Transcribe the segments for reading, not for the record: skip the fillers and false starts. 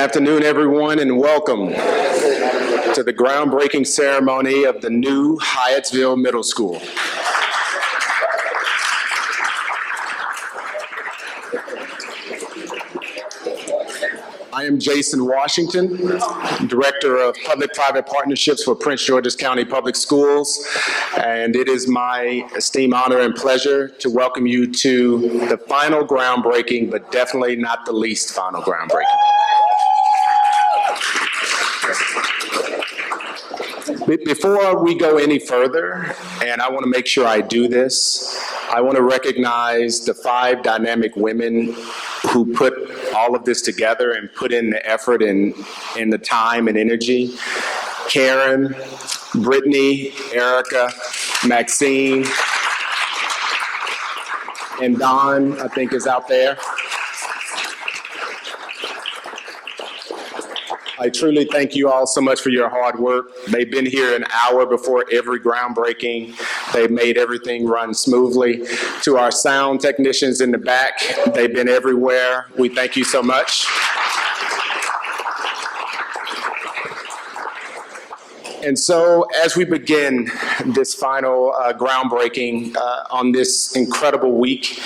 afternoon, everyone, and welcome to the groundbreaking ceremony of the new Hyattsville Middle School. I am Jason Washington, Director of Public-Private Partnerships for Prince George's County Public Schools, and it is my esteemed honor and pleasure to welcome you to the final groundbreaking, but definitely not the least final groundbreaking. Before we go any further, and I want to make sure I do this, I want to recognize the 5 dynamic women who put all of this together and put in the effort and the time and energy. Karen, Brittany, Erica, Maxine, and Dawn, I think, is out there. I truly thank you all so much for your hard work. They've been here an hour before every groundbreaking. They've made everything run smoothly. To our sound technicians in the back, they've been everywhere. We thank you so much. And so as we begin this final groundbreaking on this incredible week,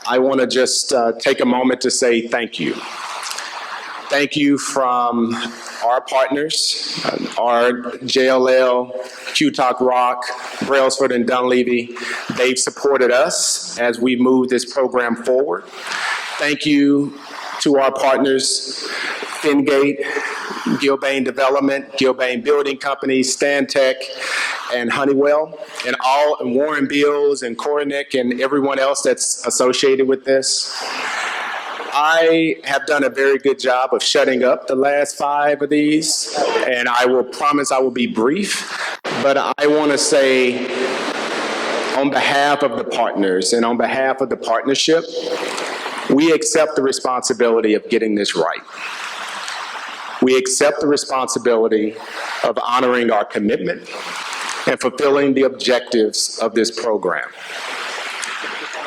I want to just take a moment to say thank you. Thank you from our partners, our JLL, Q-Talk Rock, Brailsford and Dunleavy. They've supported us as we move this program forward. Thank you to our partners, Fingate, Gilbane Development, Gilbane Building Company, Stantec, and Honeywell, and Warren Beals and Coronic and everyone else that's associated with this. I have done a very good job of shutting up the last 5 of these, and I will promise I will be brief, but I want to say on behalf of the partners and on behalf of the partnership, we accept the responsibility of getting this right. We accept the responsibility of honoring our commitment and fulfilling the objectives of this program.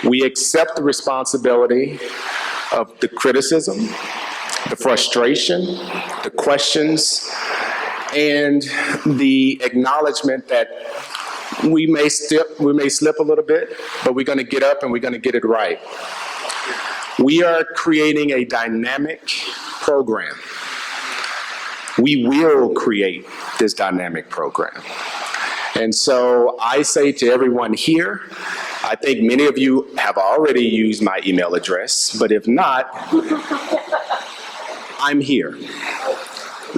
We accept the responsibility of the criticism, the frustration, the questions, and the acknowledgement that we may slip a little bit, but we're going to get up and we're going to get it right. We are creating a dynamic program. We will create this dynamic program. And so I say to everyone here, I think many of you have already used my email address, but if not, I'm here.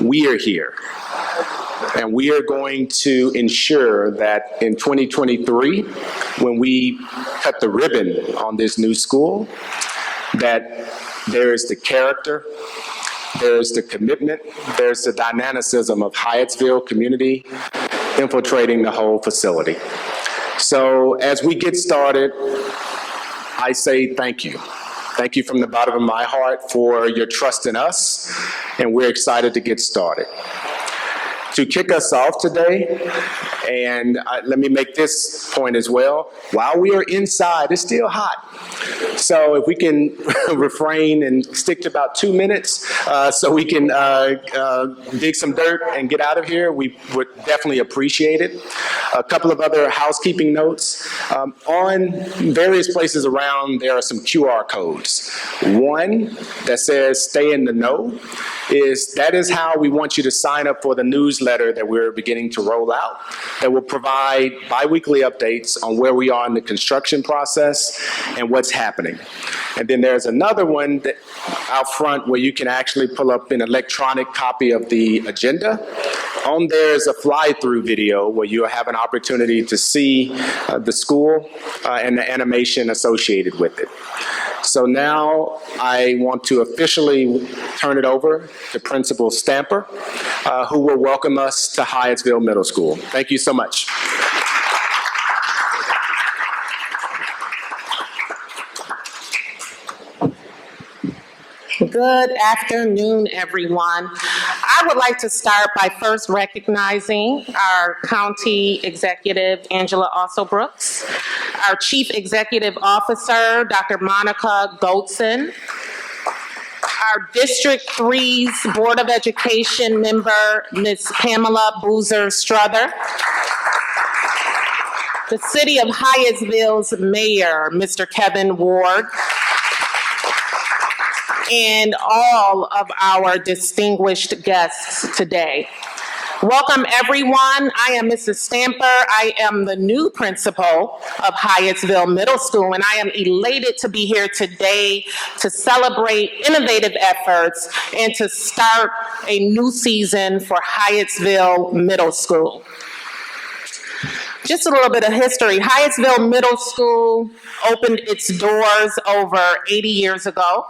We are here. And we are going to ensure that in 2023, when we cut the ribbon on this new school, that there's the character, there's the commitment, there's the dynamicism of Hyattsville community infiltrating the whole facility. So as we get started, I say thank you. Thank you from the bottom of my heart for your trust in us, and we're excited to get started. To kick us off today, and let me make this point as well, while we are inside, it's still hot. So if we can refrain and stick to about 2 minutes so we can dig some dirt and get out of here, we would definitely appreciate it. A couple of other housekeeping notes. On various places around, there are some QR codes. One that says stay in the know that is how we want you to sign up for the newsletter that we're beginning to roll out that will provide bi-weekly updates on where we are in the construction process and what's happening. And then there's another one that out front where you can actually pull up an electronic copy of the agenda. On there is a fly-through video where you'll have an opportunity to see the school and the animation associated with it. So now I want to officially turn it over to Principal Stamper, who will welcome us to Hyattsville Middle School. Thank you so much. Good afternoon, everyone. I would like to start by first recognizing our County Executive, Angela Also-Brooks, our Chief Executive Officer, Dr. Monica Goldson, our District 3's Board of Education member, Ms. Pamela Boozer-Strother. The City of Hyattsville's mayor, Mr. Kevin Ward. And all of our distinguished guests today. Welcome, everyone. I am Mrs. Stamper. I am the new principal of Hyattsville Middle School, and I am elated to be here today to celebrate innovative efforts and to start a new season for Hyattsville Middle School. Just a little bit of history. Hyattsville Middle School opened its doors over 80 years ago.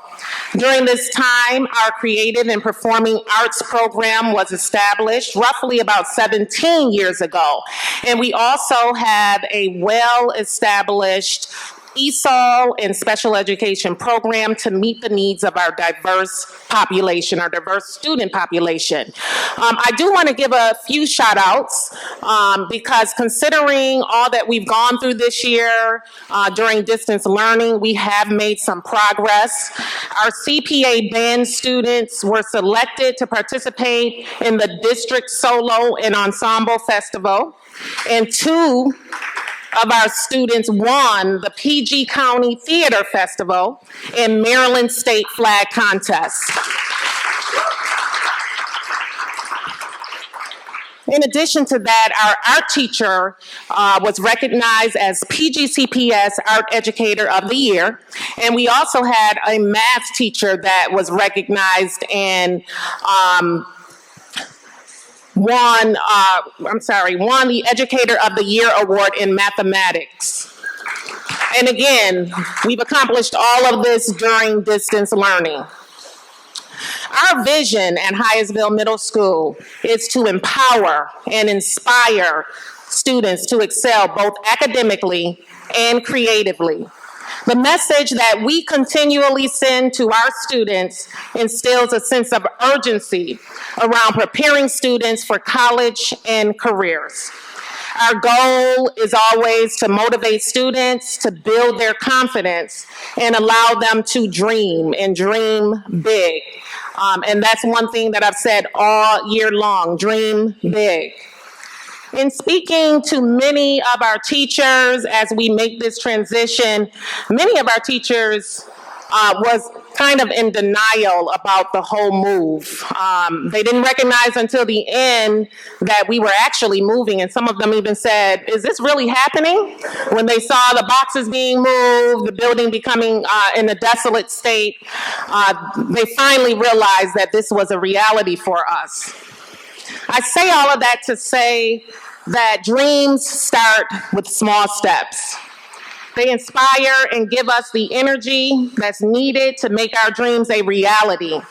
During this time, our creative and performing arts program was established roughly about 17 years ago. And we also have a well-established ESOL and special education program to meet the needs of our diverse population, our diverse student population. I do want to give a few shout outs because considering all that we've gone through this year during distance learning, we have made some progress. Our CPA band students were selected to participate in the District Solo and Ensemble Festival, and 2 of our students won the PG County Theater Festival and Maryland State Flag Contest. In addition to that, our art teacher was recognized as PGCPS Art Educator of the Year, and we also had a math teacher that was recognized and won the Educator of the Year award in mathematics. And again, we've accomplished all of this during distance learning. Our vision at Hyattsville Middle School is to empower and inspire students to excel both academically and creatively. The message that we continually send to our students instills a sense of urgency around preparing students for college and careers. Our goal is always to motivate students to build their confidence and allow them to dream and dream big. And that's one thing that I've said all year long, dream big. In speaking to many of our teachers as we make this transition, many of our teachers was kind of in denial about the whole move. They didn't recognize until the end that we were actually moving, and some of them even said, "Is this really happening?" When they saw the boxes being moved, the building becoming in a desolate state, they finally realized that this was a reality for us. I say all of that to say that dreams start with small steps. They inspire and give us the energy that's needed to make our dreams a reality.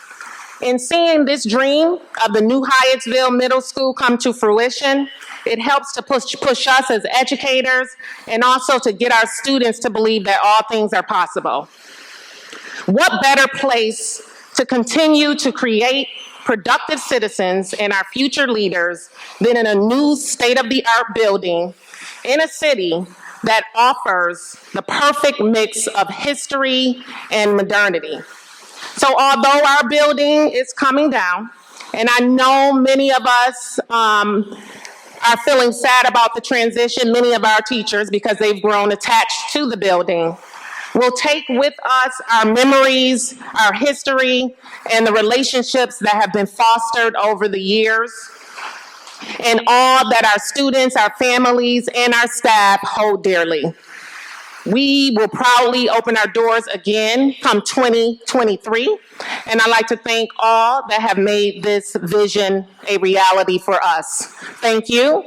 In seeing this dream of the new Hyattsville Middle School come to fruition, it helps to push us as educators and also to get our students to believe that all things are possible. What better place to continue to create productive citizens and our future leaders than in a new state-of-the-art building in a city that offers the perfect mix of history and modernity. So although our building is coming down, and I know many of us are feeling sad about the transition, many of our teachers, because they've grown attached to the building, we'll take with us our memories, our history, and the relationships that have been fostered over the years, and all that our students, our families, and our staff hold dearly. We will proudly open our doors again come 2023, and I'd like to thank all that have made this vision a reality for us. Thank you.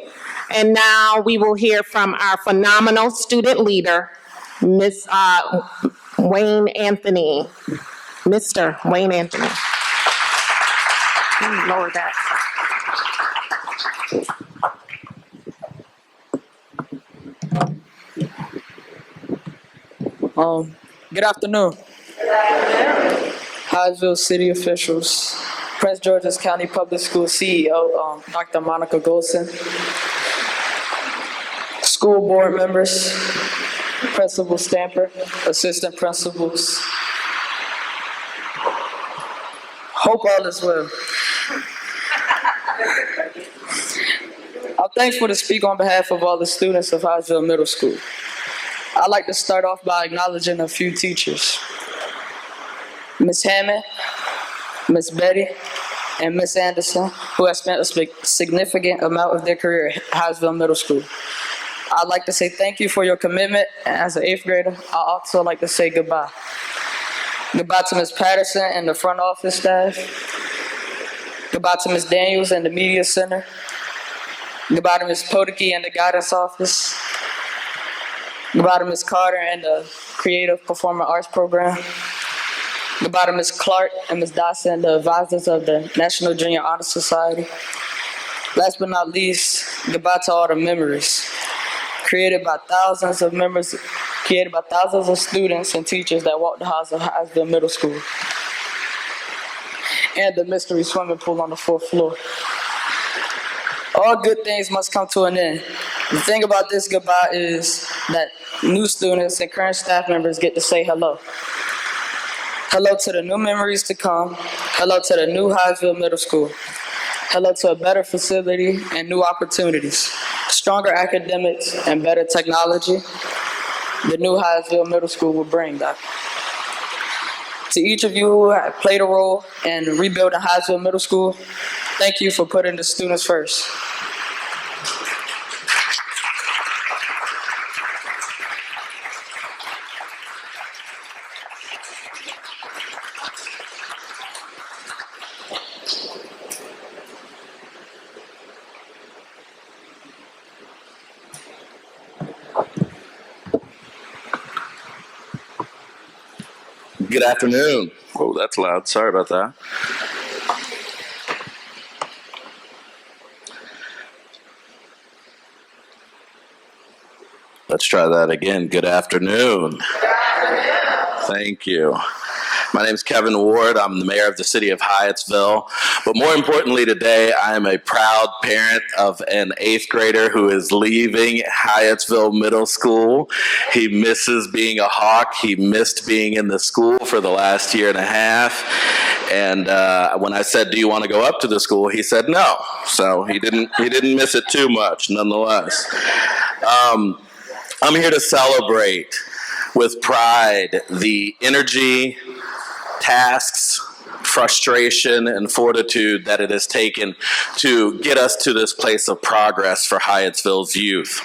And now we will hear from our phenomenal student leader, Ms. Wayne Anthony. Mr. Wayne Anthony. Lower that. Good afternoon. Hyattsville city officials, Prince George's County Public School CEO, Dr. Monica Golson, school board members, Principal Stamper, assistant principals, Hope all is well. I'm thankful to speak on behalf of all the students of Hyattsville Middle School. I'd like to start off by acknowledging a few teachers. Ms. Hammond, Ms. Betty, and Ms. Anderson, who have spent a significant amount of their career at Hyattsville Middle School. I'd like to say thank you for your commitment, and as an 8th grader, I'd also like to say goodbye. Goodbye to Ms. Patterson and the front office staff. Goodbye to Ms. Daniels and the media center. Goodbye to Ms. Podeke and the guidance office. Goodbye to Ms. Carter and the creative performing arts program. Goodbye to Ms. Clark and Ms. Dawson, the advisors of the National Junior Honor Society. Last but not least, goodbye to all the memories created by thousands of students and teachers that walked the halls of Hyattsville Middle School and the mystery swimming pool on the 4th floor. All good things must come to an end. The thing about this goodbye is that new students and current staff members get to say hello. Hello to the new memories to come. Hello to the new Hyattsville Middle School. Hello to a better facility and new opportunities, stronger academics and better technology. The new Hyattsville Middle School will bring that. To each of you who have played a role in rebuilding Hyattsville Middle School, thank you for putting the students first. Good afternoon. Oh, that's loud. Sorry about that. Let's try that again. Good afternoon. Thank you. My name is Kevin Ward. I'm the mayor of the city of Hyattsville. But more importantly today, I am a proud parent of an 8th grader who is leaving Hyattsville Middle School. He misses being a Hawk. He missed being in the school for the last year and a half. And when I said, "Do you want to go up to the school?" he said no. So he didn't miss it too much, nonetheless. I'm here to celebrate with pride the energy, tasks, frustration, and fortitude that it has taken to get us to this place of progress for Hyattsville's youth.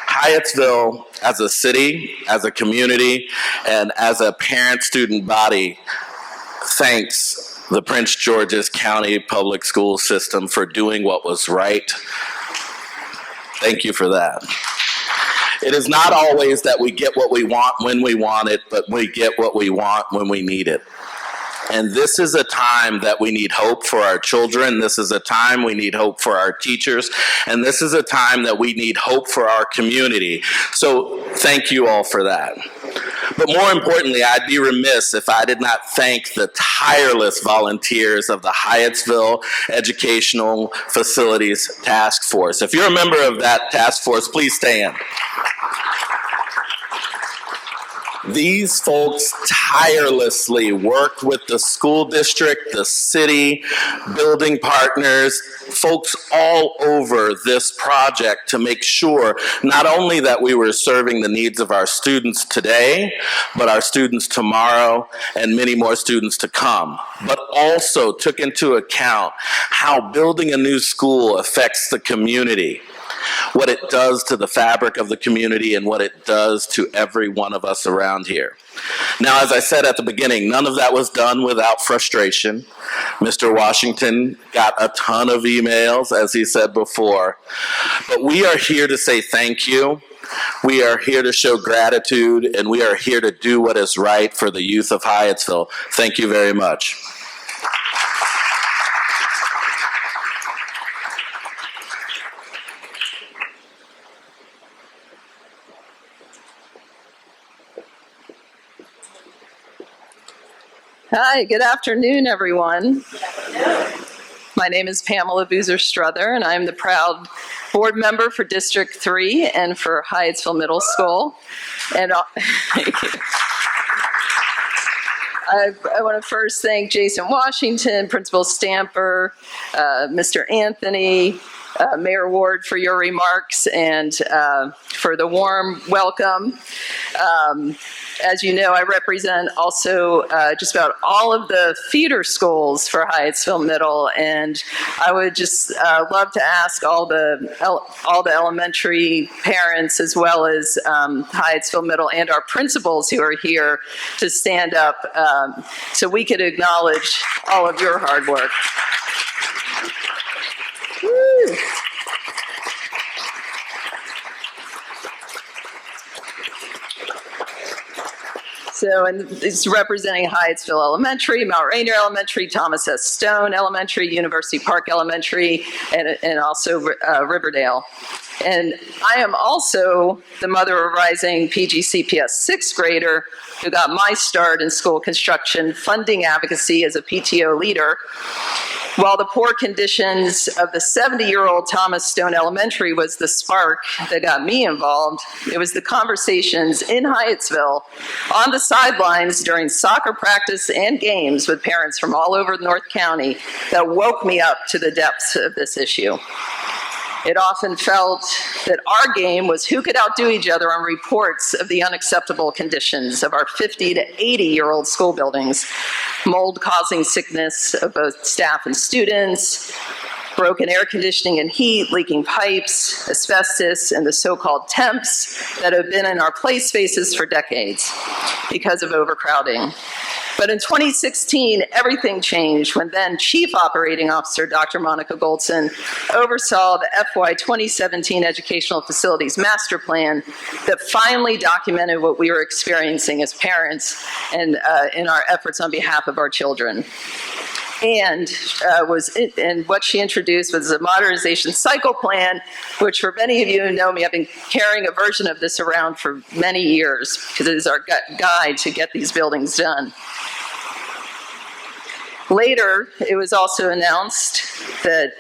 Hyattsville, as a city, as a community, and as a parent-student body, thanks the Prince George's County Public School System for doing what was right. Thank you for that. It is not always that we get what we want when we want it, but we get what we want when we need it. And this is a time that we need hope for our children. This is a time we need hope for our teachers. And this is a time that we need hope for our community. So thank you all for that. But more importantly, I'd be remiss if I did not thank the tireless volunteers of the Hyattsville Educational Facilities Task Force. If you're a member of that task force, please stand. These folks tirelessly worked with the school district, the city, building partners, folks all over this project to make sure not only that we were serving the needs of our students today, but our students tomorrow and many more students to come, but also took into account how building a new school affects the community, what it does to the fabric of the community, and what it does to every one of us around here. Now, as I said at the beginning, none of that was done without frustration. Mr. Washington got a ton of emails, as he said before. But we are here to say thank you. We are here to show gratitude, and we are here to do what is right for the youth of Hyattsville. Thank you very much. Hi, good afternoon, everyone. My name is Pamela Boozer-Struther, and I'm the proud board member for District 3 and for Hyattsville Middle School. And I want to first thank Jason Washington, Principal Stamper, Mr. Anthony, Mayor Ward for your remarks and for the warm welcome. As you know, I represent also just about all of the feeder schools for Hyattsville Middle, and I would just love to ask all the elementary parents as well as Hyattsville Middle and our principals who are here to stand up so we could acknowledge all of your hard work. Woo. So, and it's representing Hyattsville Elementary, Mount Rainier Elementary, Thomas S. Stone Elementary, University Park Elementary, and also Riverdale. And I am also the mother of rising PGCPS sixth grader who got my start in school construction funding advocacy as a PTO leader. While the poor conditions of the 70-year-old Thomas Stone Elementary was the spark that got me involved, it was the conversations in Hyattsville on the sidelines during soccer practice and games with parents from all over North County that woke me up to the depths of this issue. It often felt that our game was who could outdo each other on reports of the unacceptable conditions of our 50 to 80-year-old school buildings, mold causing sickness of both staff and students, broken air conditioning and heat, leaking pipes, asbestos, and the so-called temps that have been in our play spaces for decades because of overcrowding. But in 2016, everything changed when then Chief Operating Officer Dr. Monica Goldson oversaw the FY 2017 Educational Facilities Master Plan that finally documented what we were experiencing as parents and in our efforts on behalf of our children. And what she introduced was a modernization cycle plan, which for many of you who know me, I've been carrying a version of this around for many years because it is our guide to get these buildings done. Later, it was also announced that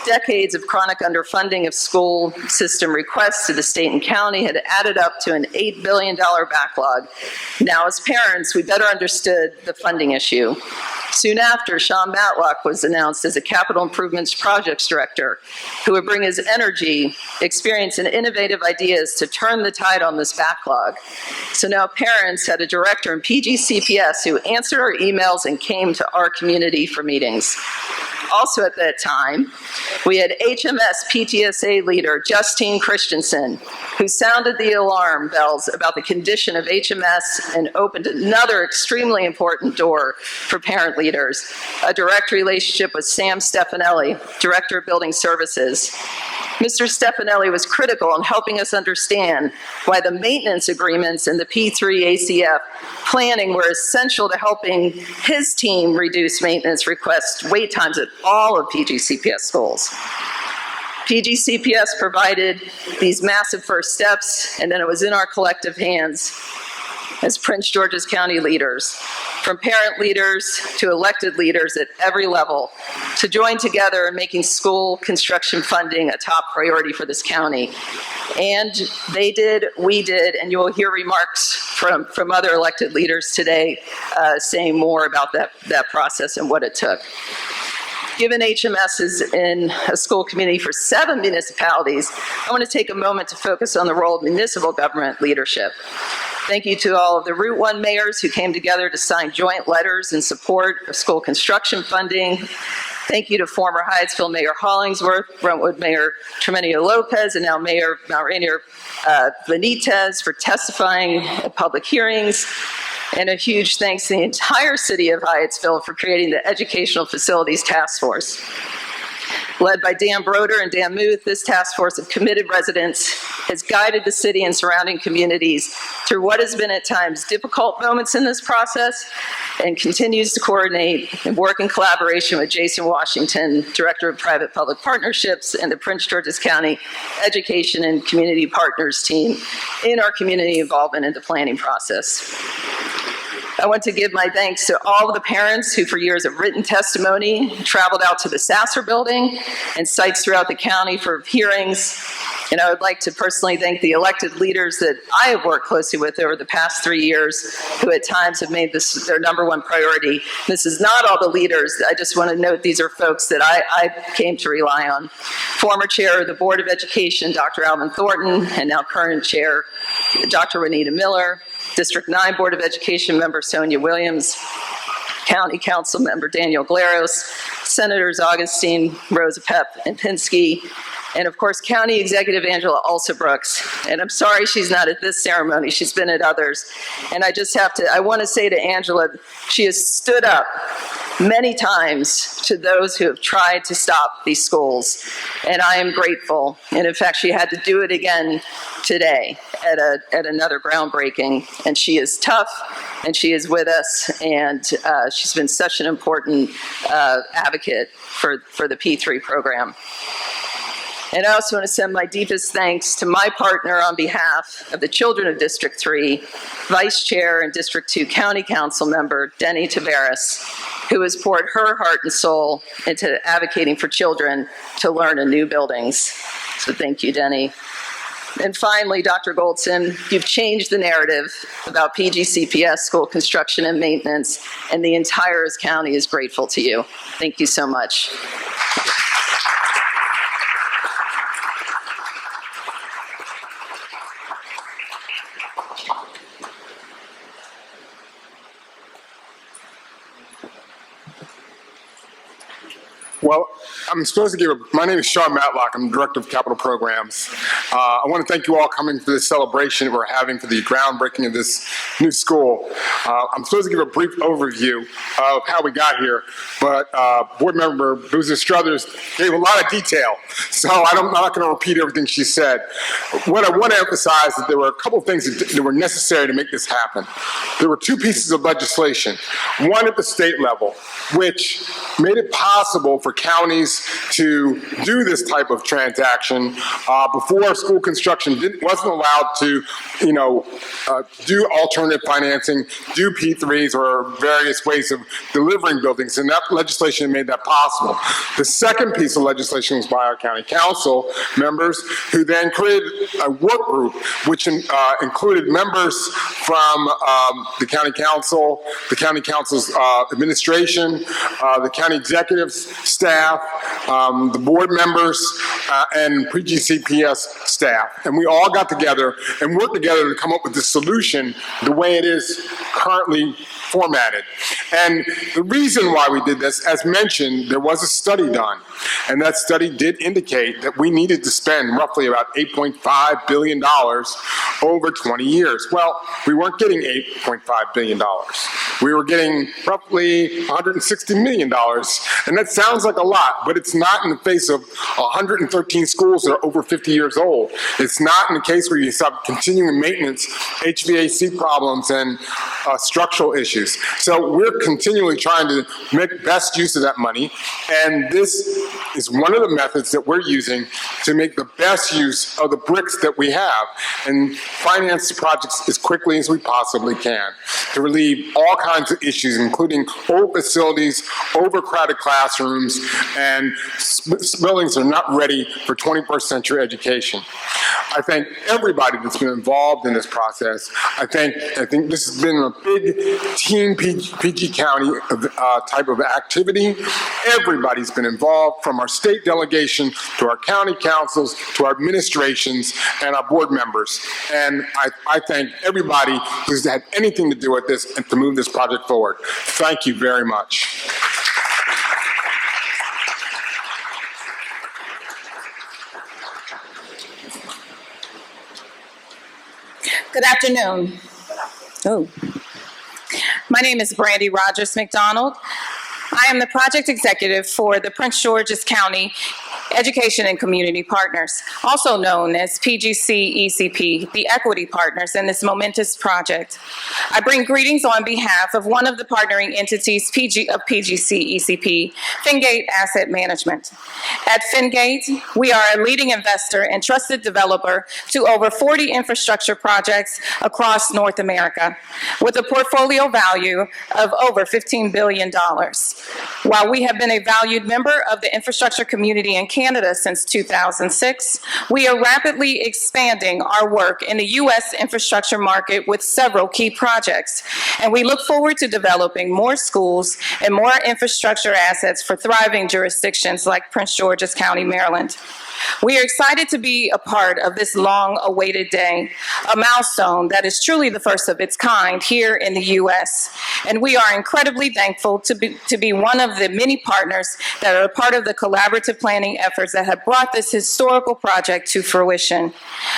decades of chronic underfunding of school system requests to the state and county had added up to an $8 billion backlog. Now, as parents, we better understood the funding issue. Soon after, Sean Matlock was announced as a capital improvements projects director who would bring his energy, experience, and innovative ideas to turn the tide on this backlog. So now parents had a director in PGCPS who answered our emails and came to our community for meetings. Also at that time, we had HMS PTSA leader Justine Christensen, who sounded the alarm bells about the condition of HMS and opened another extremely important door for parent leaders, a direct relationship with Sam Stefanelli, Director of Building Services. Mr. Stefanelli was critical in helping us understand why the maintenance agreements and the P3 ACF planning were essential to helping his team reduce maintenance request wait times at all of PGCPS schools. PGCPS provided these massive first steps, and then it was in our collective hands as Prince George's County leaders, from parent leaders to elected leaders at every level, to join together in making school construction funding a top priority for this county. And they did, we did, and you will hear remarks from other elected leaders today saying more about that process and what it took. Given HMS is in a school community for 7 municipalities, I want to take a moment to focus on the role of municipal government leadership. Thank you to all of the Route 1 mayors who came together to sign joint letters in support of school construction funding. Thank you to former Hyattsville Mayor Hollingsworth, Brentwood Mayor Tremenio Lopez, and now Mayor Mount Rainier Benitez for testifying at public hearings. And a huge thanks to the entire city of Hyattsville for creating the Educational Facilities Task Force. Led by Dan Broder and Dan Muth, this task force of committed residents has guided the city and surrounding communities through what has been at times difficult moments in this process and continues to coordinate and work in collaboration with Jason Washington, Director of Private Public Partnerships, and the Prince George's County Education and Community Partners team in our community involvement in the planning process. I want to give my thanks to all of the parents who for years have written testimony, traveled out to the Sasser building and sites throughout the county for hearings, And I would like to personally thank the elected leaders that I have worked closely with over the past 3 years, who at times have made this their #1 priority. This is not all the leaders. I just want to note these are folks that I came to rely on. Former chair of the Board of Education, Dr. Alvin Thornton, and now current chair, Dr. Renita Miller, District 9 Board of Education member Sonia Williams, County Council member Daniel Glaros, Senators Augustine, Rosa Pep, and Pinsky, and of course, County Executive Angela Alsobrooks. And I'm sorry she's not at this ceremony, she's been at others. And I want to say to Angela, she has stood up many times to those who have tried to stop these schools. And I am grateful. And in fact, she had to do it again today at another groundbreaking. And she is tough, and she is with us, and she's been such an important advocate for the P3 program. And I also want to send my deepest thanks to my partner on behalf of the children of District 3, Vice Chair and District 2 County Council member Denny Tavares, who has poured her heart and soul into advocating for children to learn in new buildings. So thank you, Denny. And finally, Dr. Goldson, you've changed the narrative about PGCPS school construction and maintenance, and the entire county is grateful to you. Thank you so much. Well, I'm supposed to my name is Sean Matlock. I'm Director of Capital Programs. I want to thank you all coming for this celebration we're having for the groundbreaking of this new school. I'm supposed to give a brief overview of how we got here, but Board Member Boozer Struthers gave a lot of detail, so I'm not going to repeat everything she said. What I want to emphasize is that there were a couple of things that were necessary to make this happen. There were 2 pieces of legislation, one at the state level, which made it possible for counties to do this type of transaction before school construction wasn't allowed to, do alternative financing, do P3s or various ways of delivering buildings, and that legislation made that possible. The second piece of legislation was by our county council members, who then created a work group which included members from the county council, the county council's administration, the county executive's staff, the board members, and pre-GCPS staff. And we all got together and worked together to come up with this solution the way it is currently formatted. And the reason why we did this, as mentioned, there was a study done, and that study did indicate that we needed to spend roughly about $8.5 billion over 20 years. Well, we weren't getting $8.5 billion. We were getting roughly $160 million, and that sounds like a lot, but it's not in the face of 113 schools that are over 50 years old. It's not in the case where you have continuing maintenance, HVAC problems, and structural issues. So we're continually trying to make best use of that money, and this is one of the methods that we're using to make the best use of the bricks that we have and finance the projects as quickly as we possibly can to relieve all kinds of issues, including old facilities, overcrowded classrooms, and buildings that are not ready for 21st century education. I thank everybody that's been involved in this process. I think this has been a big Team PG County type of activity. Everybody's been involved, from our state delegation to our county councils to our administrations and our board members. And I thank everybody who's had anything to do with this and to move this project forward. Thank you very much. Good afternoon. My name is Brandy Rogers McDonald. I am the project executive for the Prince George's County Education and Community Partners, also known as PGC ECP, the equity partners in this momentous project. I bring greetings on behalf of one of the partnering entities of PGC ECP, Fingate Asset Management. At Fingate, we are a leading investor and trusted developer to over 40 infrastructure projects across North America, with a portfolio value of over $15 billion. While we have been a valued member of the infrastructure community in Kansas, Canada since 2006, we are rapidly expanding our work in the U.S. infrastructure market with several key projects, and we look forward to developing more schools and more infrastructure assets for thriving jurisdictions like Prince George's County, Maryland. We are excited to be a part of this long-awaited day, a milestone that is truly the first of its kind here in the U.S. And we are incredibly thankful to be one of the many partners that are a part of the collaborative planning efforts that have brought this historical project to fruition.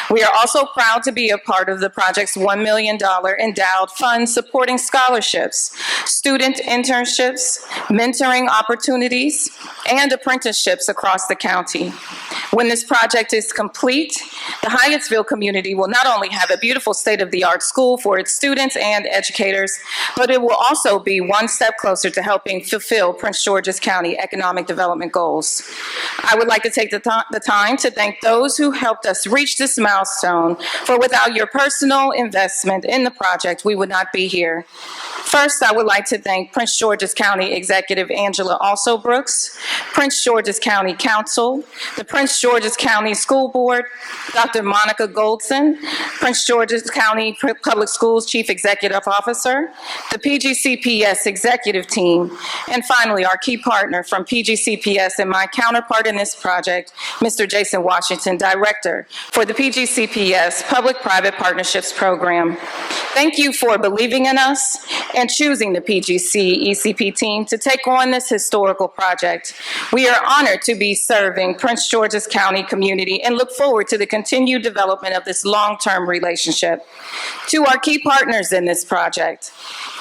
We are also proud to be a part of the project's $1 million endowed fund supporting scholarships, student internships, mentoring opportunities, and apprenticeships across the county. When this project is complete, the Hyattsville community will not only have a beautiful state-of-the-art school for its students and educators, but it will also be one step closer to helping fulfill Prince George's County economic development goals. I would like to take the time to thank those who helped us reach this milestone, for without your personal investment in the project, we would not be here. First, I would like to thank Prince George's County Executive Angela Also Brooks, Prince George's County Council, the Prince George's County School Board, Dr. Monica Goldson, Prince George's County Public Schools Chief Executive Officer, the PGCPS Executive Team, and finally, our key partner from PGCPS and my counterpart in this project, Mr. Jason Washington, Director for the PGCPS Public-Private Partnerships Program. Thank you for believing in us and choosing the PGC ECP team to take on this historical project. We are honored to be serving Prince George's County community and look forward to the continued development of this long-term relationship. To our key partners in this project,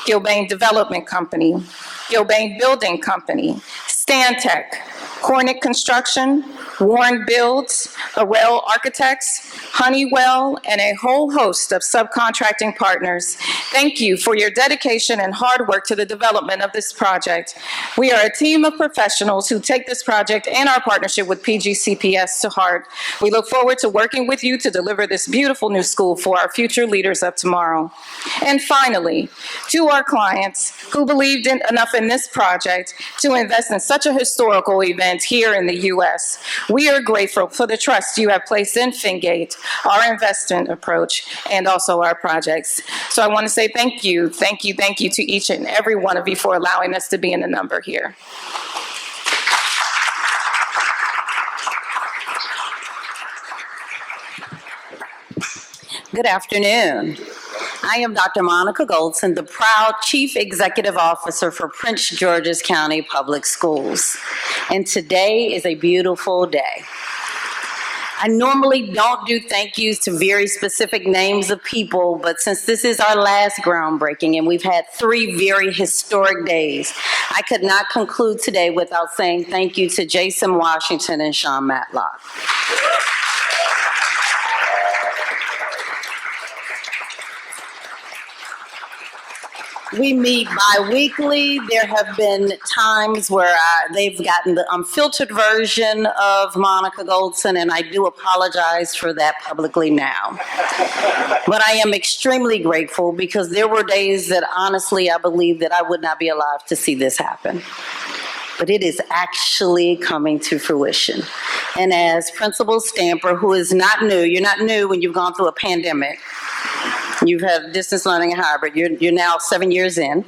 Gilbane Development Company, Gilbane Building Company, Stantec, Cornick Construction, Warren Builds, Arel Architects, Honeywell, and a whole host of subcontracting partners. Thank you for your dedication and hard work to the development of this project. We are a team of professionals who take this project and our partnership with PGCPS to heart. We look forward to working with you to deliver this beautiful new school for our future leaders of tomorrow. And finally, to our clients who believed enough in this project to invest in such a historical event here in the U.S., we are grateful for the trust you have placed in Fingate, our investment approach, and also our projects. So I want to say thank you to each and every one of you for allowing us to be in the number here. Good afternoon. I am Dr. Monica Goldson, the proud Chief Executive Officer for Prince George's County Public Schools. And today is a beautiful day. I normally don't do thank yous to very specific names of people, but since this is our last groundbreaking and we've had 3 very historic days, I could not conclude today without saying thank you to Jason Washington and Sean Matlock. We meet bi-weekly. There have been times where they've gotten the unfiltered version of Monica Goldson, and I do apologize for that publicly now. But I am extremely grateful because there were days that honestly I believe that I would not be alive to see this happen. But it is actually coming to fruition. And as Principal Stamper, who is not new, you're not new when you've gone through a pandemic. You've had distance learning and hybrid. You're now 7 years in.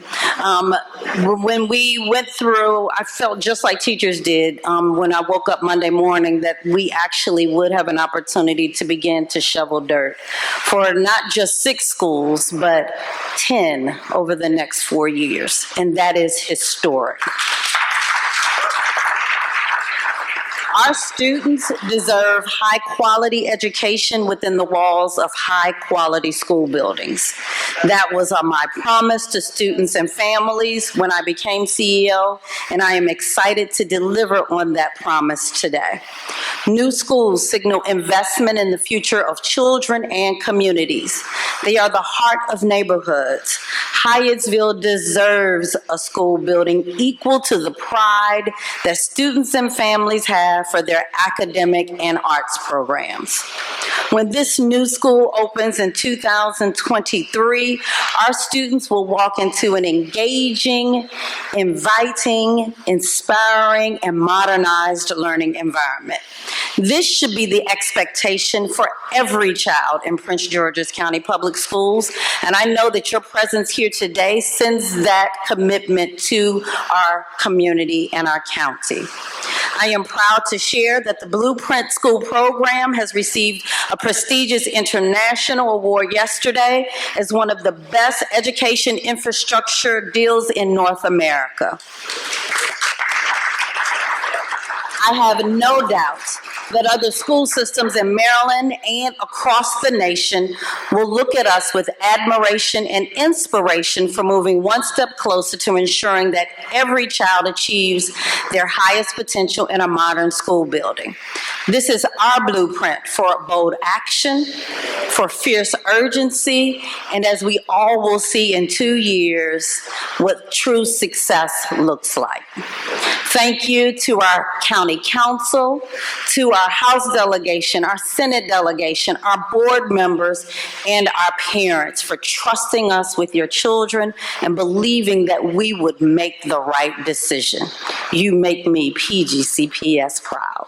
When we went through, I felt just like teachers did when I woke up Monday morning that we actually would have an opportunity to begin to shovel dirt for not just 6 schools, but 10 over the next 4 years. And that is historic. Our students deserve high-quality education within the walls of high-quality school buildings. That was my promise to students and families when I became CEO, and I am excited to deliver on that promise today. New schools signal investment in the future of children and communities. They are the heart of neighborhoods. Hyattsville deserves a school building equal to the pride that students and families have for their academic and arts programs. When this new school opens in 2023, our students will walk into an engaging, inviting, inspiring, and modernized learning environment. This should be the expectation for every child in Prince George's County Public Schools, and I know that your presence here today sends that commitment to our community and our county. I am proud to share that the Blueprint School Program has received a prestigious international award yesterday as one of the best education infrastructure deals in North America. I have no doubt that other school systems in Maryland and across the nation will look at us with admiration and inspiration for moving one step closer to ensuring that every child achieves their highest potential in a modern school building. This is our blueprint for bold action, for fierce urgency, and as we all will see in 2 years, what true success looks like. Thank you to our county council, to our House delegation, our Senate delegation, our board members, and our parents for trusting us with your children and believing that we would make the right decision. You make me PGCPS proud.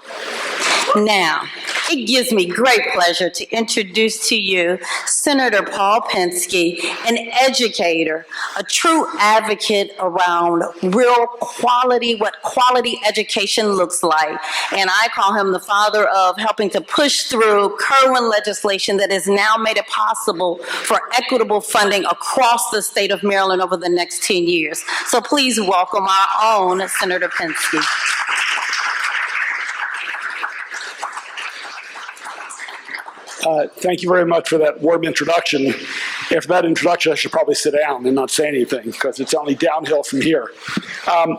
Now, it gives me great pleasure to introduce to you Senator Paul Pensky, an educator, a true advocate around real quality, what quality education looks like. And I call him the father of helping to push through Kerwin legislation that has now made it possible for equitable funding across the state of Maryland over the next 10 years. So please welcome our own Senator Pensky. Thank you very much for that warm introduction. After that introduction, I should probably sit down and not say anything because it's only downhill from here. I've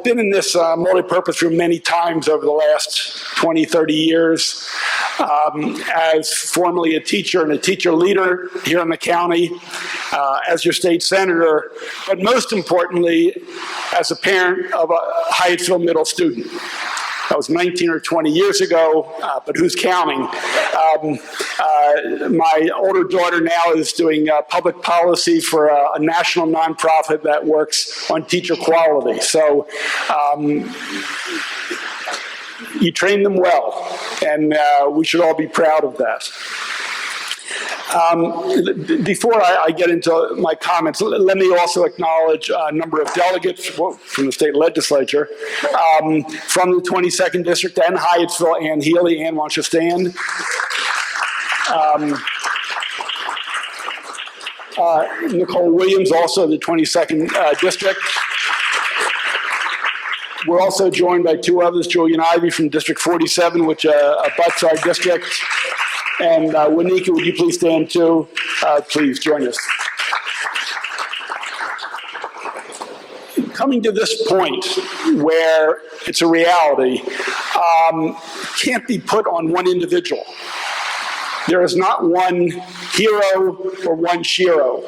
been in this multi-purpose room many times over the last 20, 30 years as formerly a teacher and a teacher leader here in the county, as your state senator, but most importantly, as a parent of a Hyattsville middle student. That was 19 or 20 years ago, but who's counting? My older daughter now is doing public policy for a national nonprofit that works on teacher quality. So you train them well, and we should all be proud of that. Before I get into my comments, let me also acknowledge a number of delegates from the state legislature, from the 22nd District and Hyattsville. Ann Healy. Ann, why don't you stand? Nicole Williams, also the 22nd District. We're also joined by two others, Julian Ivey from District 47, which abuts our district. And Wanika, would you please stand too? Please join us. Coming to this point where it's a reality, can't be put on one individual. There is not one hero or one shero.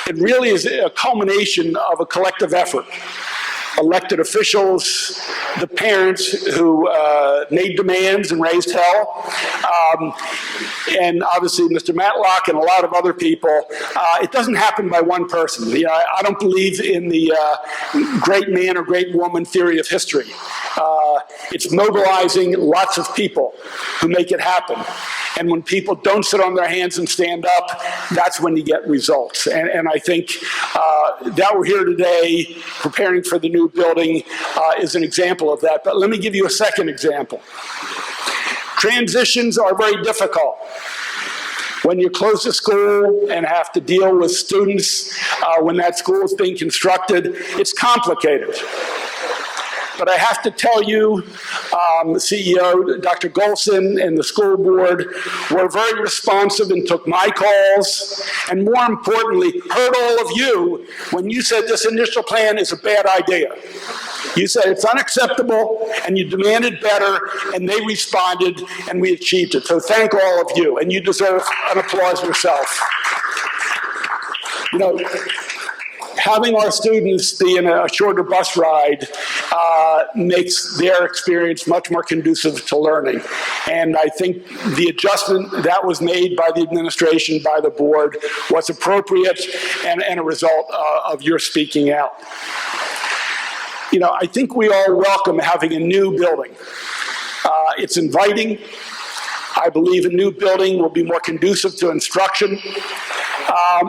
It really is a culmination of a collective effort. Elected officials, the parents who made demands and raised hell, and obviously Mr. Matlock and a lot of other people. It doesn't happen by one person. I don't believe in the great man or great woman theory of history. It's mobilizing lots of people who make it happen. And when people don't sit on their hands and stand up, that's when you get results. And I think that we're here today preparing for the new building is an example of that. But let me give you a second example. Transitions are very difficult. When you close a school and have to deal with students when that school is being constructed, it's complicated. But I have to tell you, CEO Dr. Golson and the school board were very responsive and took my calls, and more importantly, heard all of you when you said this initial plan is a bad idea. You said it's unacceptable, and you demanded better, and they responded, and we achieved it. So thank all of you, and you deserve an applause yourself. You know, having our students be in a shorter bus ride makes their experience much more conducive to learning. And I think the adjustment that was made by the administration, by the board, was appropriate and a result of your speaking out. You know, I think we all welcome having a new building. It's inviting. I believe a new building will be more conducive to instruction.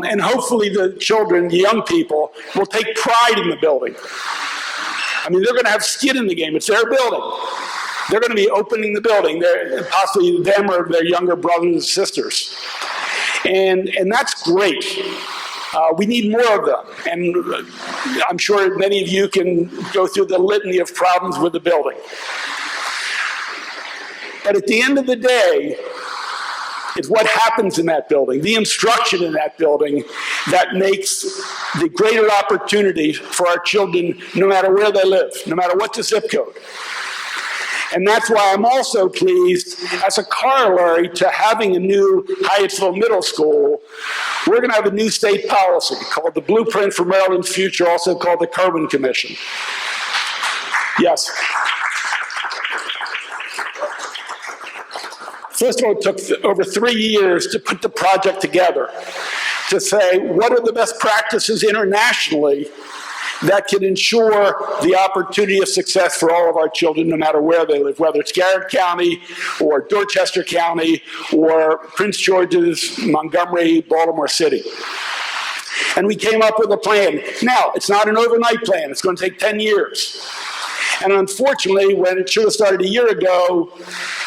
And hopefully the children, the young people, will take pride in the building. I mean, they're going to have skin in the game. It's their building. They're going to be opening the building, possibly them or their younger brothers and sisters. And that's great. We need more of them. And I'm sure many of you can go through the litany of problems with the building. But at the end of the day, it's what happens in that building, the instruction in that building, that makes the greater opportunity for our children, no matter where they live, no matter what the zip code. And that's why I'm also pleased, as a corollary to having a new Hyattsville Middle School, we're going to have a new state policy called the Blueprint for Maryland's Future, also called the Kerwin Commission. Yes. First of all, it took over 3 years to put the project together, to say, what are the best practices internationally that can ensure the opportunity of success for all of our children, no matter where they live, whether it's Garrett County or Dorchester County or Prince George's, Montgomery, Baltimore City. And we came up with a plan. Now, it's not an overnight plan. It's going to take 10 years. And unfortunately, when it should have started a year ago,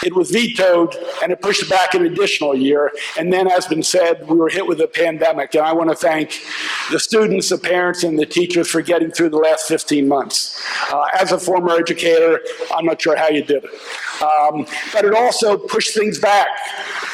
it was vetoed, and it pushed back an additional year. And then, as been said, we were hit with a pandemic. And I want to thank the students, the parents, and the teachers for getting through the last 15 months. As a former educator, I'm not sure how you did it. But it also pushed things back.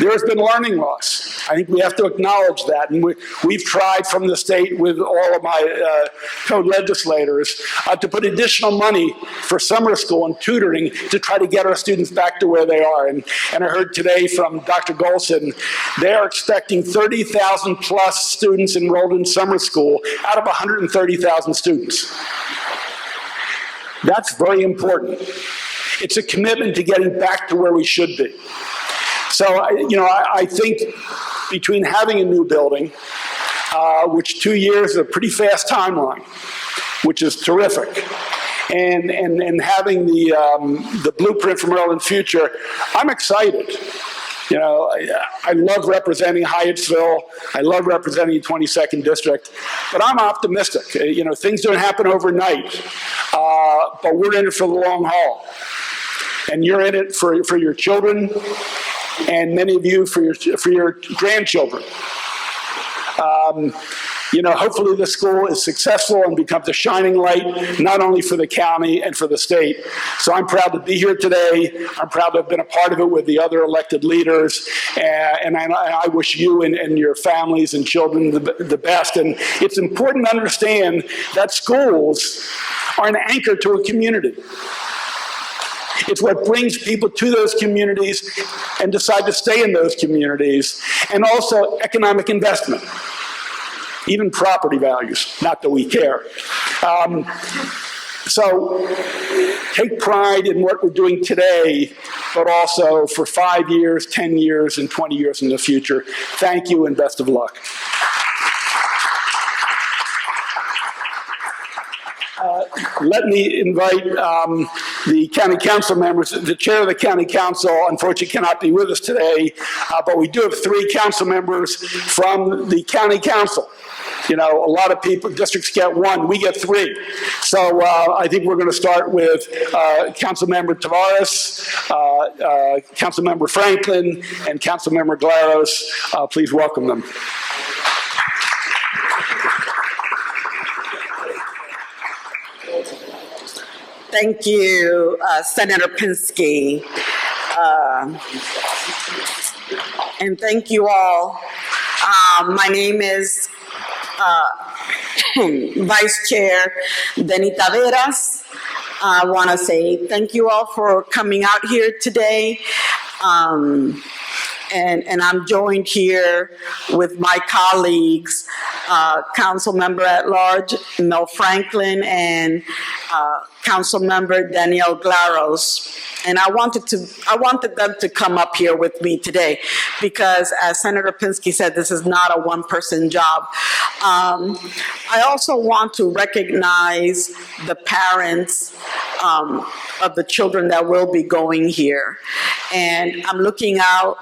There's been learning loss. I think we have to acknowledge that. And we've tried from the state with all of my co-legislators to put additional money for summer school and tutoring to try to get our students back to where they are. And I heard today from Dr. Golson, they are expecting 30,000 plus students enrolled in summer school out of 130,000 students. That's very important. It's a commitment to getting back to where we should be. So, I think between having a new building, which 2 years is a pretty fast timeline, which is terrific, and having the Blueprint for Maryland's Future, I'm excited. You know, I love representing Hyattsville. I love representing the 22nd District. But I'm optimistic. You know, things don't happen overnight. But we're in it for the long haul. And you're in it for your children, and many of you for your grandchildren. Hopefully the school is successful and becomes a shining light, not only for the county and for the state. So I'm proud to be here today. I'm proud to have been a part of it with the other elected leaders. And I wish you and your families and children the best. And it's important to understand that schools are an anchor to a community. It's what brings people to those communities and decide to stay in those communities, and also economic investment, even property values, not that we care. So take pride in what we're doing today, but also for 5 years, 10 years, and 20 years in the future. Thank you and best of luck. Let me invite the county council members. The chair of the county council, unfortunately, cannot be with us today, but we do have 3 council members from the county council. You know, a lot of districts get 1, we get 3. So I think we're going to start with Councilmember Tavares, Councilmember Franklin, and Councilmember Glaros. Please welcome them. Thank you, Senator Pinsky. And thank you all. My name is Vice Chair Denny Taveras. I want to say thank you all for coming out here today. And I'm joined here with my colleagues Council Member at Large Mel Franklin and Council Member Danielle Glaros. And I wanted them to come up here with me today because, as Senator Pinsky said, this is not a one-person job. I also want to recognize the parents of the children that will be going here. And I'm looking out,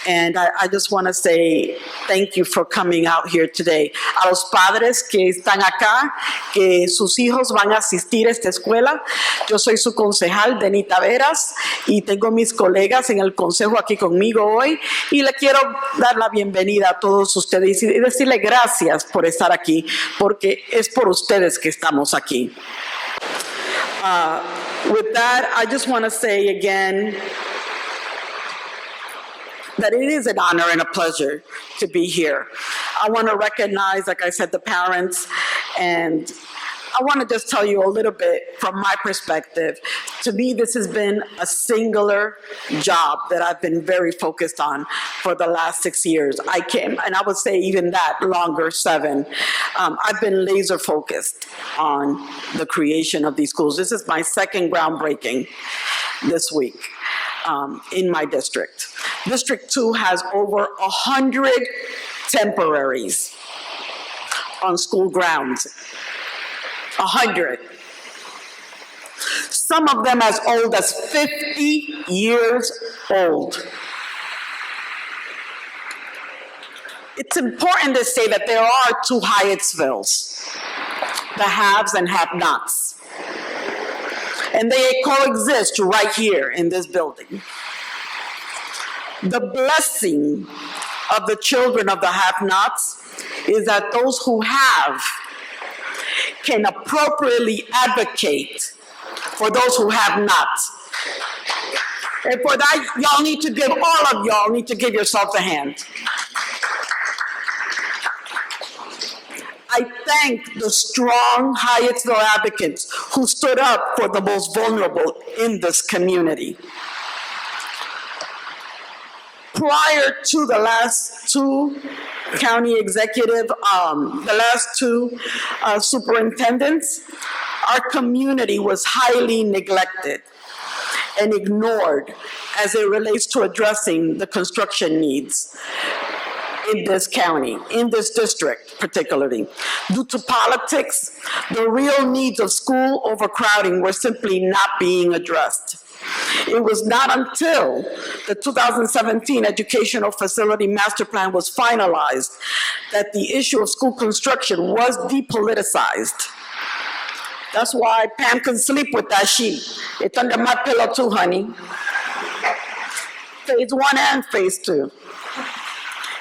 and I just want to say thank you for coming out here today. A los padres que están acá, que sus hijos van a asistir a esta escuela. Yo soy su concejal, Denny Taveras, y tengo mis colegas en el consejo aquí conmigo hoy. Y le quiero dar la bienvenida a todos ustedes y decirle gracias por estar aquí, porque es por ustedes que estamos aquí. With that, I just want to say again that it is an honor and a pleasure to be here. I want to recognize, like I said, the parents, and I want to just tell you a little bit from my perspective. To me, this has been a singular job that I've been very focused on for the last 6 years. And I would say even that longer, 7. I've been laser focused on the creation of these schools. This is my second groundbreaking this week. In my district. District 2 has over 100 temporaries on school grounds. 100. Some of them as old as 50 years old. It's important to say that there are 2 Hyattsvilles, the haves and have-nots. And they coexist right here in this building. The blessing of the children of the have-nots is that those who have can appropriately advocate for those who have not. And for that, all of y'all need to give yourselves a hand. I thank the strong Hyattsville advocates who stood up for the most vulnerable in this community. Prior to the last 2 county executive, the last 2 superintendents, our community was highly neglected and ignored as it relates to addressing the construction needs in this county, in this district particularly. Due to politics, the real needs of school overcrowding were simply not being addressed. It was not until the 2017 Educational Facility Master Plan was finalized that the issue of school construction was depoliticized. That's why Pam can sleep with that sheet. It's under my pillow too, honey. Phase 1 and phase 2.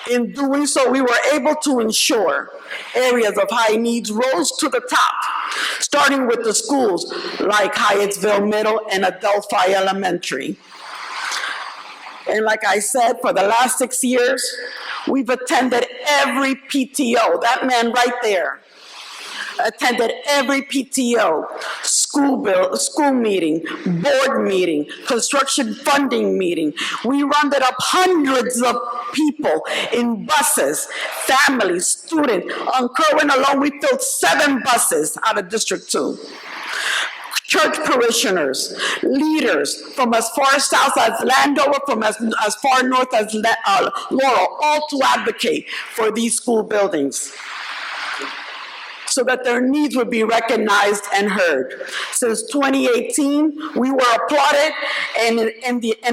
In doing so, we were able to ensure areas of high needs rose to the top, starting with the schools like Hyattsville Middle and Adelphi Elementary. And like I said, for the last 6 years, we've attended every PTO, that man right there, attended every PTO, school meeting, board meeting, construction funding meeting. We rounded up hundreds of people in buses, families, students. On Kerwin alone, we filled 7 buses out of District 2. Church parishioners, leaders from as far south as Landover, from as far north as Laurel, all to advocate for these school buildings, so that their needs would be recognized and heard. Since 2018, we were applauded and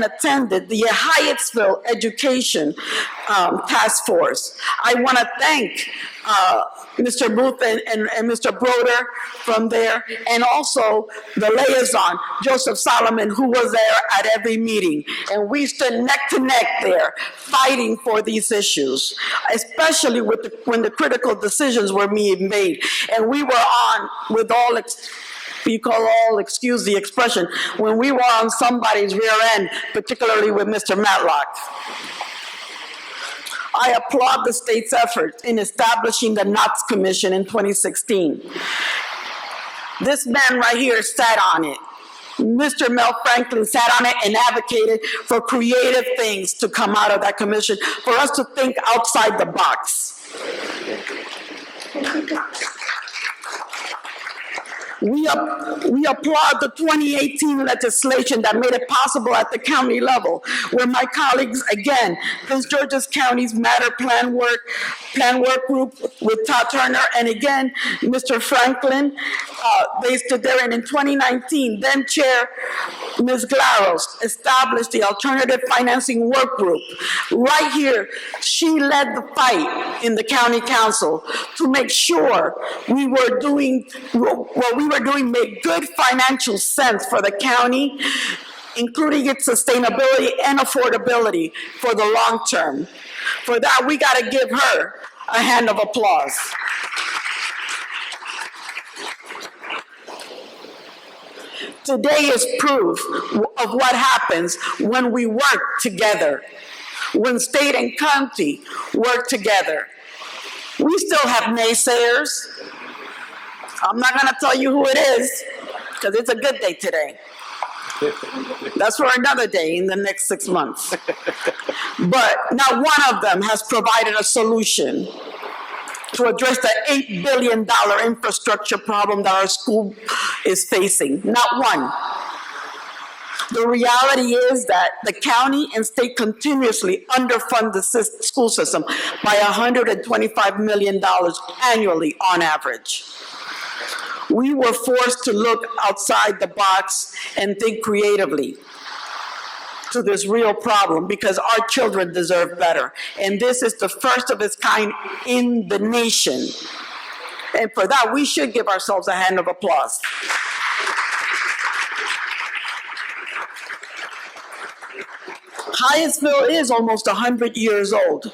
attended the Hyattsville Education Task Force. I want to thank Mr. Booth and Mr. Broder from there, and also the liaison, Joseph Solomon, who was there at every meeting. And we stood neck to neck there, fighting for these issues, especially when the critical decisions were being made. And we were on with excuse the expression, when we were on somebody's rear end, particularly with Mr. Matlock. I applaud the state's effort in establishing the Knots Commission in 2016. This man right here sat on it. Mr. Mel Franklin sat on it and advocated for creative things to come out of that commission, for us to think outside the box. We applaud the 2018 legislation that made it possible at the county level, where my colleagues, again, Prince George's County's Matter Plan Work Group with Todd Turner, and again, Mr. Franklin, they stood there, and in 2019, then Chair Ms. Glaros established the Alternative Financing Work Group. Right here, she led the fight in the county council to make sure we were doing what we were doing made good financial sense for the county, including its sustainability and affordability for the long term. For that, we got to give her a hand of applause. Today is proof of what happens when we work together, when state and county work together. We still have naysayers. I'm not going to tell you who it is, because it's a good day today. That's for another day in the next 6 months. But not one of them has provided a solution to address the $8 billion infrastructure problem that our school is facing. Not one. The reality is that the county and state continuously underfund the school system by $125 million annually on average. We were forced to look outside the box and think creatively to this real problem, because our children deserve better. And this is the first of its kind in the nation. And for that, we should give ourselves a hand of applause. Hyattsville is almost 100 years old.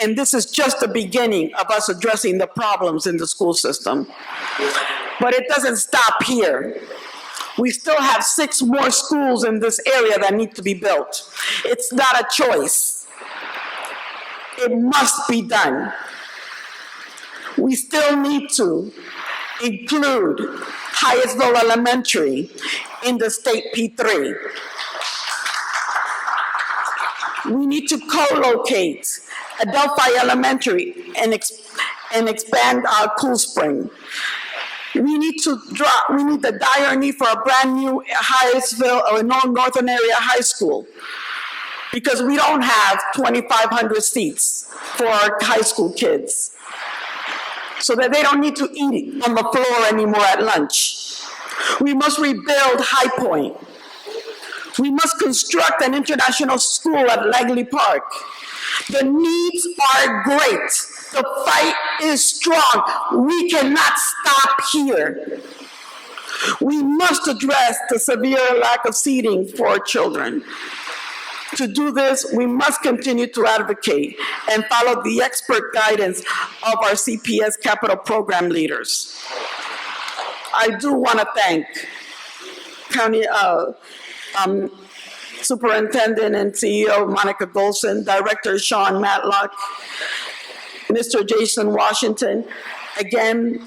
And this is just the beginning of us addressing the problems in the school system. But it doesn't stop here. We still have 6 more schools in this area that need to be built. It's not a choice. It must be done. We still need to include Hyattsville Elementary in the state P3. We need to co-locate Adelphi Elementary and expand Cool Spring. We need the dire need for a brand new Hyattsville or Northern Area high school, because we don't have 2,500 seats for our high school kids, so that they don't need to eat on the floor anymore at lunch. We must rebuild High Point. We must construct an international school at Langley Park. The needs are great. The fight is strong. We cannot stop here. We must address the severe lack of seating for our children. To do this, we must continue to advocate and follow the expert guidance of our CPS capital program leaders. I do want to thank County Superintendent and CEO Monica Golson, Director Sean Matlock, Mr. Jason Washington, again,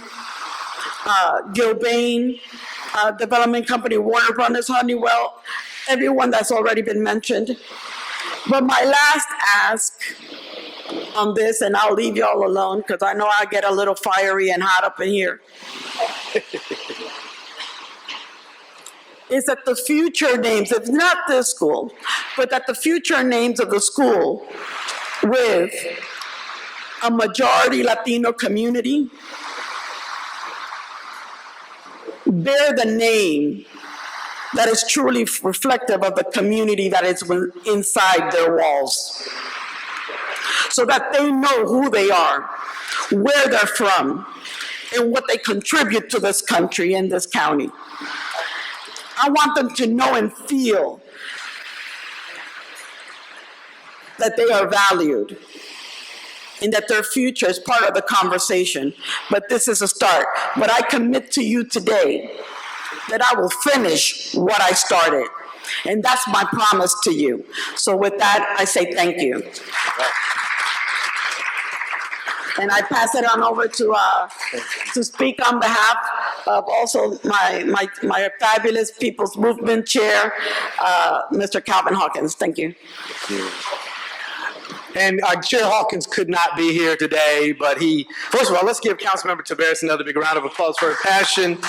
Gil Bain, Development Company Warner Brothers, Honeywell, everyone that's already been mentioned. But my last ask on this, and I'll leave you all alone because I know I get a little fiery and hot up in here, is that the future names, if not this school, but that the future names of the school with a majority Latino community bear the name that is truly reflective of the community that is inside their walls, so that they know who they are, where they're from, and what they contribute to this country and this county. I want them to know and feel that they are valued and that their future is part of the conversation. But this is a start. But I commit to you today that I will finish what I started. And that's my promise to you. So with that, I say thank you. And I pass it on over to speak on behalf of also my fabulous People's Movement Chair, Mr. Calvin Hawkins. Thank you. And Chair Hawkins could not be here today, but first of all, let's give Councilmember Taveras another big round of applause for her passion.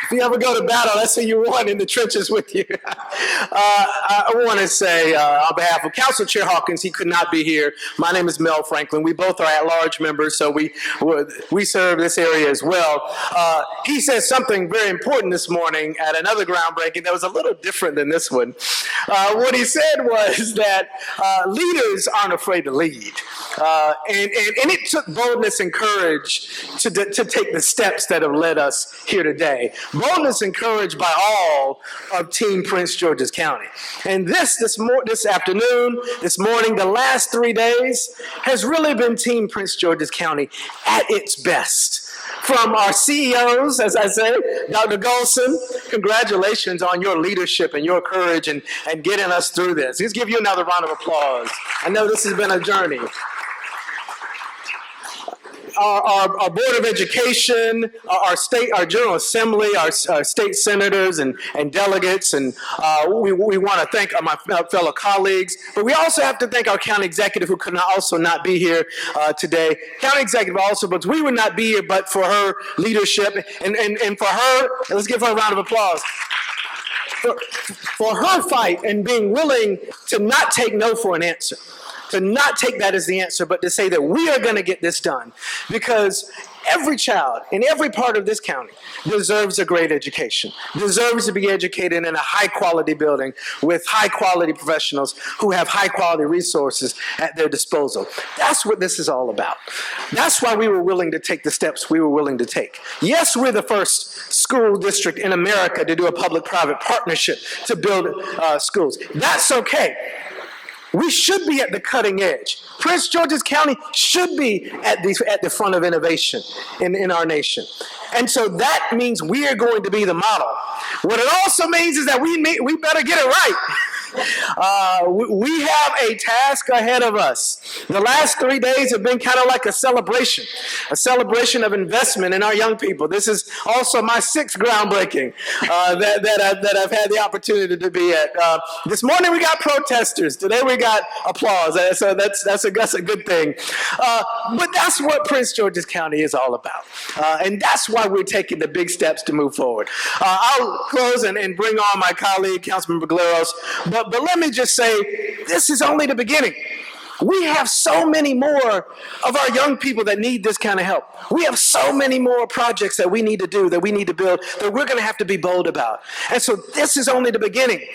If you ever go to battle, that's who you want in the trenches with you. I want to say on behalf of Council Chair Hawkins, he could not be here. My name is Mel Franklin. We both are at-large members, so we serve this area as well. He said something very important this morning at another groundbreaking that was a little different than this one. What he said was that leaders aren't afraid to lead. And it took boldness and courage to take the steps that have led us here today. Boldness and courage by all of Team Prince George's County. And this afternoon, this morning, the last 3 days has really been Team Prince George's County at its best. From our CEOs, as I say, Dr. Golson, congratulations on your leadership and your courage and getting us through this. Let's give you another round of applause. I know this has been a journey. Our Board of Education, our General Assembly, our state senators and delegates, and we want to thank my fellow colleagues, but we also have to thank our county executive, who could also not be here today. County executive also, but we would not be here but for her leadership, and for her, let's give her a round of applause. For her fight and being willing to not take no for an answer. To not take that as the answer, but to say that we are going to get this done. Because every child in every part of this county deserves a great education, deserves to be educated in a high-quality building with high-quality professionals who have high-quality resources at their disposal. That's what this is all about. That's why we were willing to take the steps we were willing to take. Yes, we're the first school district in America to do a public-private partnership to build schools. That's okay. We should be at the cutting edge. Prince George's County should be at the front of innovation in our nation. And so that means we are going to be the model. What it also means is that we better get it right. We have a task ahead of us. The last 3 days have been kind of like a celebration of investment in our young people. This is also my 6th groundbreaking that I've had the opportunity to be at. This morning we got protesters. Today we got applause. So that's a good thing. But that's what Prince George's County is all about. And that's why we're taking the big steps to move forward. I'll close and bring on my colleague, Councilmember Galeros. But let me just say, this is only the beginning. We have so many more of our young people that need this kind of help. We have so many more projects that we need to do, that we need to build, that we're going to have to be bold about. And so this is only the beginning.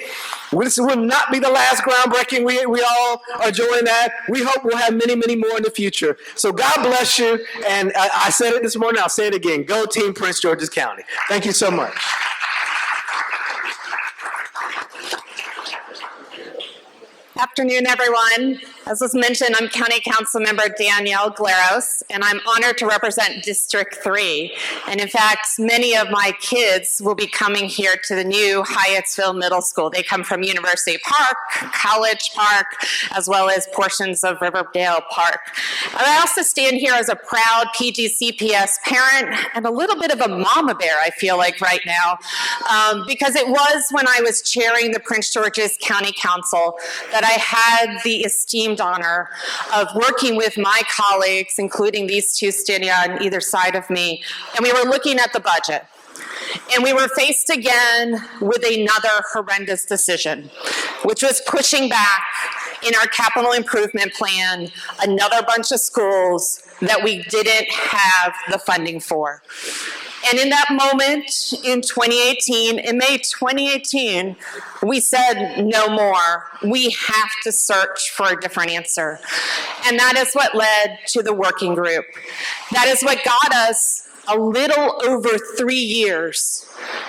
This will not be the last groundbreaking. We all are enjoying that. We hope we'll have many, many more in the future. So God bless you. And I said it this morning, I'll say it again. Go Team Prince George's County. Thank you so much. Afternoon, everyone. As was mentioned, I'm County Council Member Danielle Glaros, and I'm honored to represent District 3. And in fact, many of my kids will be coming here to the new Hyattsville Middle School. They come from University Park, College Park, as well as portions of Riverdale Park. I also stand here as a proud PGCPS parent and a little bit of a mama bear, I feel like right now, because it was when I was chairing the Prince George's County Council that I had the esteemed honor of working with my colleagues, including these two standing on either side of me, and we were looking at the budget. And we were faced again with another horrendous decision, which was pushing back in our capital improvement plan another bunch of schools that we didn't have the funding for. And in that moment in 2018, in May 2018, we said no more. We have to search for a different answer. And that is what led to the working group. That is what got us a little over 3 years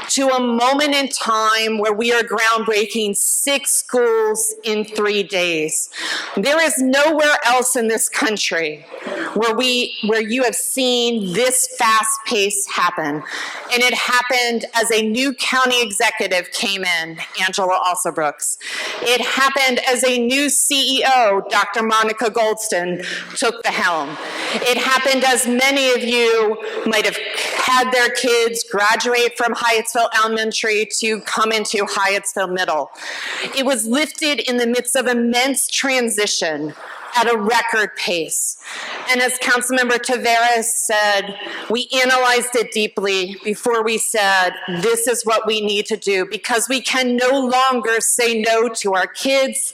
to a moment in time where we are groundbreaking 6 schools in 3 days. There is nowhere else in this country where you have seen this fast pace happen. And it happened as a new county executive came in, Angela Alsobrooks. It happened as a new CEO, Dr. Monica Goldston, took the helm. It happened as many of you might have had their kids graduate from Hyattsville Elementary to come into Hyattsville Middle. It was lifted in the midst of immense transition at a record pace. And as Councilmember Taveras said, we analyzed it deeply before we said, this is what we need to do, because we can no longer say no to our kids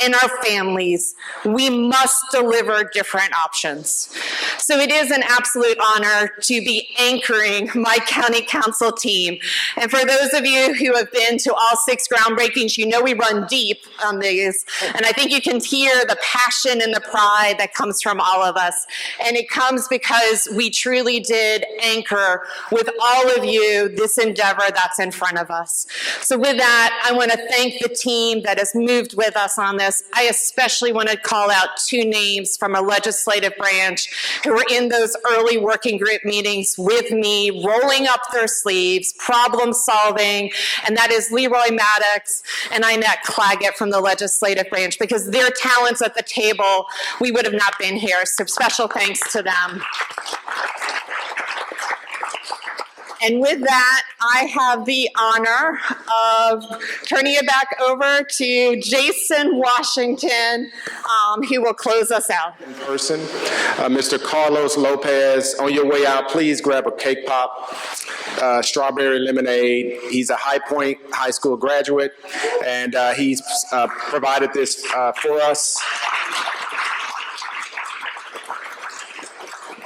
and our families. We must deliver different options. So it is an absolute honor to be anchoring my county council team. And for those of you who have been to all 6 groundbreakings, you know we run deep on these. And I think you can hear the passion and the pride that comes from all of us. And it comes because we truly did anchor with all of you this endeavor that's in front of us. So with that, I want to thank the team that has moved with us on this. I especially want to call out 2 names from a legislative branch who were in those early working group meetings with me, rolling up their sleeves, problem solving, and that is Leroy Maddox and Inette Claggett from the legislative branch, because their talents at the table, we would have not been here. So special thanks to them. And with that, I have the honor of turning it back over to Jason Washington, who will close us out. In person, Mr. Carlos Lopez, on your way out, please grab a cake pop, strawberry lemonade. He's a High Point High School graduate, and he's provided this for us.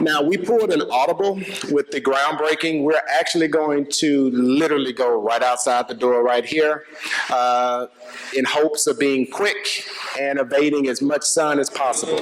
Now, we pulled an audible with the groundbreaking. We're actually going to literally go right outside the door right here in hopes of being quick and evading as much sun as possible.